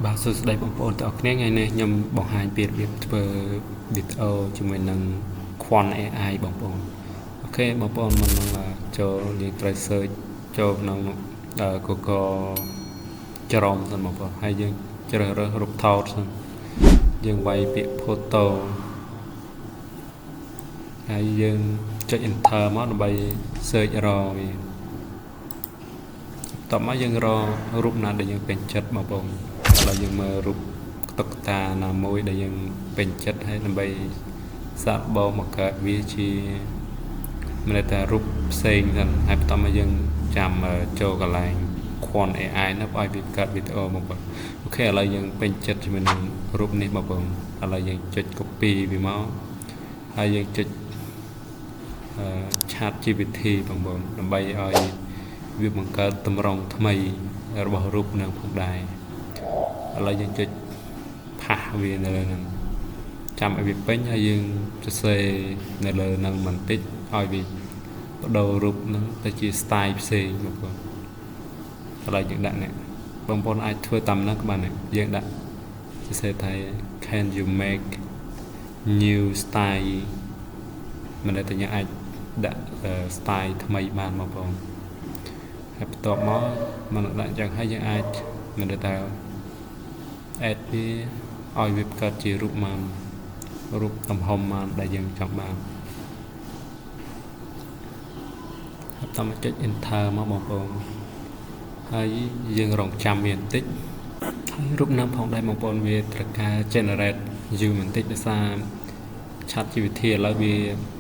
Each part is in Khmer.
បាទសួស្តីបងប្អូនទាំងអស់គ្នាថ្ងៃនេះខ្ញុំបង្ហាញពីរបៀបធ្វើវីដេអូជាមួយនឹង Quant AI បងប្អូនអូខេបងប្អូនមុននឹងចូលយើងត្រូវ search ចូលក្នុង Google Chrome សិនបងប្អូនហើយយើងជ្រើសរើសរូបថតសិនយើងវាយពាក្យ photo ហើយយើងចុច enter មកដើម្បី search រកវាតោះមកយើងរករូបណាដែលយើងពេញចិត្តបងប្អូនឥឡូវយើងមើលរូបតុក្កតាណាមួយដែលយើងពេញចិត្តហើយដើម្បីសាកបោមកកើតវាជាមិនថារូបផ្សេងហ្នឹងហើយបន្តមកយើងចាំចូលកន្លែង Quant AI នោះឲ្យវាកើតវីដេអូបងប្អូនអូខេឥឡូវយើងពេញចិត្តជាមួយនឹងរូបនេះបងប្អូនឥឡូវយើងចុច copy វាមកហើយយើងចុចChatGPT បងប្អូនដើម្បីឲ្យវាបង្កើតតម្រង់ថ្មីរបស់រូបនឹងផងដែរឥឡូវយើងចុចផាសវានៅលើហ្នឹងចាំឲ្យវាពេញហើយយើងសរសេរនៅលើហ្នឹងបន្តិចឲ្យវាបដូររូបហ្នឹងទៅជា style ផ្សេងបងប្អូនឥឡូវយើងដាក់នេះបងប្អូនអាចធ្វើតាមហ្នឹងក៏បានដែរយើងដាក់សរសេរថា can you make new style មិនដែលតែយើងអាចដាក់ style ថ្មីបានបងប្អូនហើយបន្ទាប់មកមិនដាក់ចឹងហើយយើងអាចមិនដែលតែ add វាឲ្យវាកើតជារូបមករូបទំហំមកដែលយើងចង់បានហើយតាមចុច enter មកបងប្អូនហើយយើងរងចាំវាបន្តិចហើយរូបនឹងផងដែរបងប្អូនវាត្រូវការ generate យូរបន្តិចដោយសារ ChatGPT ឥឡូវវា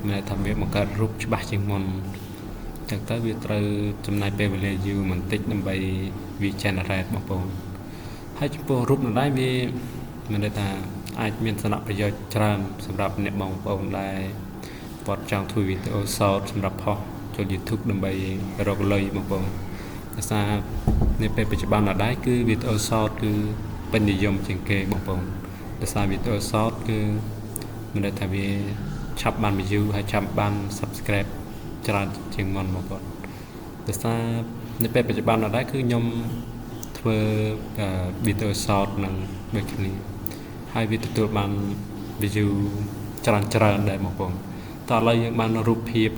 មិនថាវាបង្កើតរូបច្បាស់ជាងមុនចឹងទៅវាត្រូវចំណាយពេលវេលាយូរបន្តិចដើម្បីវា generate បងប្អូនហើយចំពោះរូបនោះដែរវាមិនដឹងថាអាចមានសារៈប្រយោជន៍ច្រើនសម្រាប់អ្នកបងប្អូនដែរគាត់ចង់ធ្វើវីដេអូ short សម្រាប់ផុសចូល YouTube ដើម្បីរកលុយបងប្អូនដោយសារនៅពេលបច្ចុប្បន្នដែរគឺវីដេអូ short គឺពេញនិយមជាងគេបងប្អូនដោយសារវីដេអូ short គឺមិនដឹងថាវាឆាប់បាន view ហើយឆាប់បាន subscribe ច្រើនជាងមុនបងប្អូនដោយសារនៅពេលបច្ចុប្បន្នដែរគឺខ្ញុំធ្វើវីដេអូ short នឹងដូចគ្នាហើយវាទទួលបាន view ច្រើនដែរបងប្អូនតោះឥឡូវយើងបានរូបភាព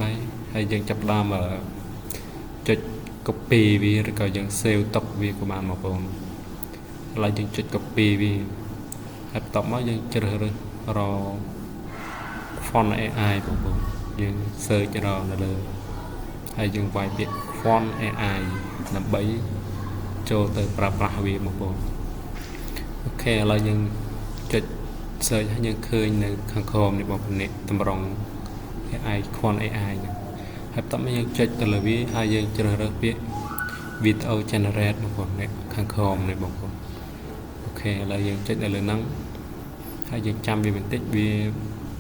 ហើយយើងចាប់ផ្ដើមចុច copy វាឬក៏យើង save ទុកវាក៏បានបងប្អូនឥឡូវយើងចុច copy វាហើយបន្ទាប់មកយើងជ្រើសរើសរក Font AI បងប្អូនយើង search រកនៅលើហើយយើងវាយពាក្យ Font AI ដើម្បីចូលទៅប្រើប្រាស់វាបងប្អូនអូខេឥឡូវយើងចុច search ហើយយើងឃើញនៅខាងក្រោមនេះបងប្អូននេះតម្រង់ AI Quant AI ហ្នឹងហើយបន្ទាប់មកយើងចុចទៅលើវាហើយយើងជ្រើសរើសពាក្យ video generate បងប្អូននេះខាងក្រោមនេះបងប្អូនអូខេឥឡូវយើងចុចនៅលើហ្នឹងហើយយើងចាំវាបន្តិចវា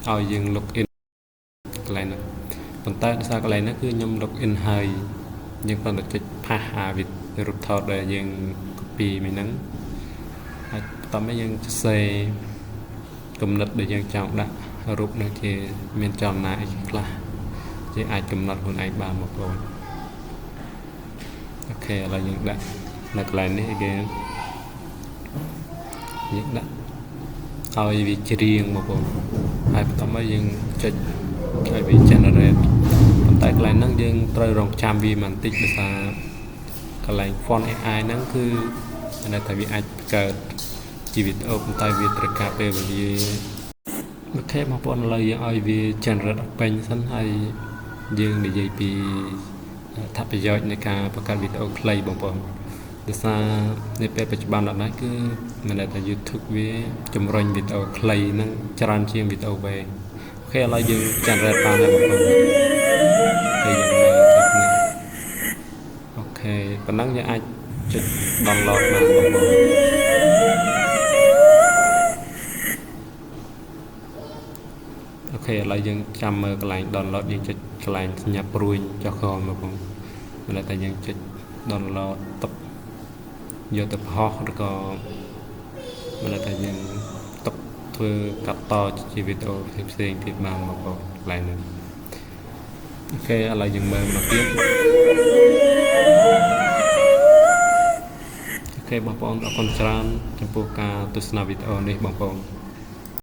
ឲ្យយើង log in កន្លែងហ្នឹងប៉ុន្តែដោយសារកន្លែងហ្នឹងគឺខ្ញុំ log in ហើយយើងគ្រាន់តែចុចផាសរូបថតដែលយើង copy មួយហ្នឹងហើយបន្ទាប់មកយើងសរសេរគំនិតដែលយើងចង់ដាក់រូបនឹងជាមានចលនាអីខ្លះជាអាចកំណត់ខ្លួនឯងបានបងប្អូនអូខេឥឡូវយើងដាក់នៅកន្លែងនេះគេយើងដាក់ឲ្យវាច្រៀងបងប្អូនហើយបន្ទាប់មកយើងចុចឲ្យវា generate ប៉ុន្តែកន្លែងហ្នឹងយើងត្រូវរងចាំវាបន្តិចដោយសារកន្លែង Font AI ហ្នឹងគឺនៅតែវាអាចកើតជាវីដេអូប៉ុន្តែវាត្រូវការពេលវេលាអូខេបងប្អូនឥឡូវយើងឲ្យវា generate ពេញសិនហើយយើងនិយាយពីអត្ថប្រយោជន៍នៃការបង្កើតវីដេអូខ្លីបងប្អូនដោយសារនៅពេលបច្ចុប្បន្នដែរគឺមិនដែលតែ YouTube វាជំរុញវីដេអូខ្លីហ្នឹងច្រើនជាងវីដេអូវែងអូខេឥឡូវយើង generate បានហើយបងប្អូនហើយយើងមើលទៅនេះអូខេប៉ុណ្ណឹងយើងអាចចុច download បានបងប្អូនអូខេឥឡូវយើងចាំមើលកន្លែង download យើងចុចកន្លែងសញ្ញាព្រួយចុះក្រោមបងប្អូនមិនដែលតែយើងចុច download ទុកយកទៅផុសឬក៏មិនដែលតែយើងទុកធ្វើកាត់តជាវីដេអូផ្សេងទៀតបានបងប្អូនកន្លែងនេះអូខេឥឡូវយើងមើលមកទៀតអូ ខេបងប្អូនអរគុណច្រើនចំពោះការទស្សនាវីដេអូនេះបងប្អូន